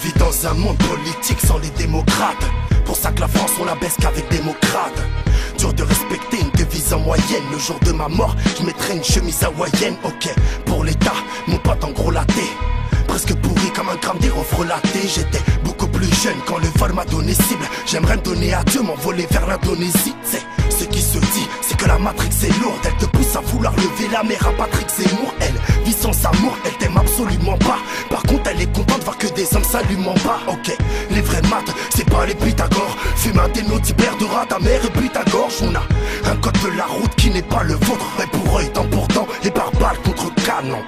vit dans un monde politique sans les démocrates. Pour ça que la France on la baisse qu'avec démocrates. Dur de respecter une devise en moyenne. Le jour de ma mort, je mettrai une chemise hawaïenne. Ok, pour l'état, mon pote en gros laté. Presque pourri comme un gramme d'héros frelaté. J'étais beaucoup plus jeune quand le vol m'a donné cible. J'aimerais me donner à Dieu, m'envoler vers l'Indonésie. C'est ce qui se dit, c'est que la Matrix est lourde. Elle te pousse à vouloir lever la mer à Patrick Zemmour. Elle vit sans amour, elle t'aime absolument pas. Par contre elle est contente de voir que des hommes s'allument en bas. Ok, les vrais maths, c'est pas les Pythagore. Fume un dénotipère de rat, ta mère et but ta gorge. On a un code de la route qui n'est pas le vôtre. Œil pour œil, dent pour dent et par balle contre canon.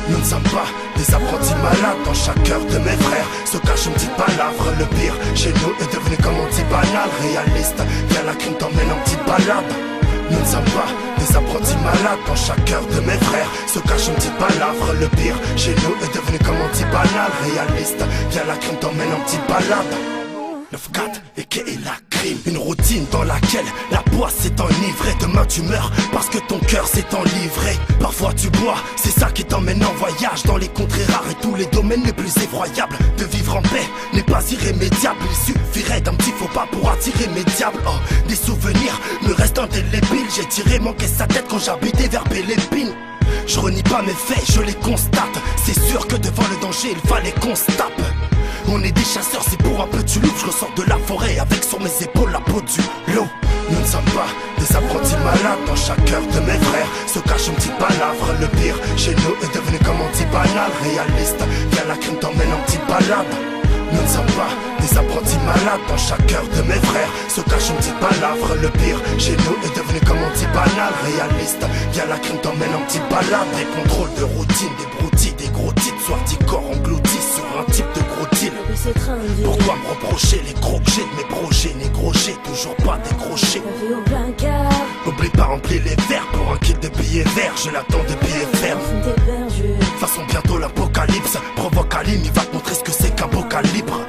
Nous ne sommes pas des apprentis malades. Dans chaque cœur de mes frères se cache une petite palavre. Le pire chez nous est devenu comme on dit banal. Réaliste, y'a la crime t'emmène en petite balade. Nous ne sommes pas des apprentis malades. Dans chaque cœur de mes frères se cache une petite palavre. Le pire chez nous est devenu comme on dit banal. Réaliste, y'a la crime t'emmène en petite balade. 9-4 et qu'est la crime. Une routine dans laquelle la poisse s'est enivrée. Demain tu meurs parce que ton cœur s'est enivré. Parfois tu bois, c'est ça qui t'emmène en voyage. Dans les contrées rares et tous les domaines les plus effroyables. De vivre en paix n'est pas irrémédiable. Il suffirait d'un petit faux pas pour attirer mes diables. Oh, des souvenirs me restent indélébiles. J'ai tiré mon caisse sa tête quand j'habitais vers Bélépine. Je renie pas mes faits, je les constate. C'est sûr que devant le danger il fallait qu'on se tape. On est des chasseurs, c'est pour un peu du loup. Je ressors de la forêt avec sur mes épaules la peau du loup. Nous ne sommes pas des apprentis malades. Dans chaque cœur de mes frères se cache une petite palavre. Le pire chez nous est devenu comme on dit banal. Réaliste, y'a la crime t'emmène en petite balade. Nous ne sommes pas des apprentis malades. Dans chaque cœur de mes frères se cache une petite palavre. Le pire chez nous est devenu comme on dit banal. Réaliste, y'a la crime t'emmène en petite balade. Des contrôles de routine, des broutilles, des gros titres. Soir dit corps englouti sur un type de gros deal. Pourquoi me reprocher les gros que j'ai de mes projets? Négro, j'ai toujours pas décroché. N'oublie pas remplir les verres pour un kit de billets verts. Je l'attends de billets fermes. Façon bientôt l'apocalypse. Provoque Aline, il va te montrer ce que c'est qu'un beau calibre.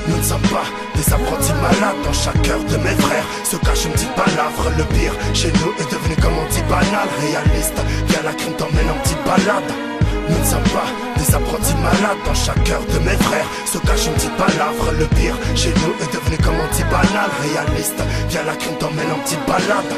Nous ne sommes pas des apprentis malades. Dans chaque cœur de mes frères se cache une petite palavre. Le pire chez nous est devenu comme on dit banal. Réaliste, y'a la crime t'emmène en petite balade. Nous ne sommes pas des apprentis malades. Dans chaque cœur de mes frères se cache une petite palavre. Le pire chez nous est devenu comme on dit banal. Réaliste, y'a la crime t'emmène en petite balade.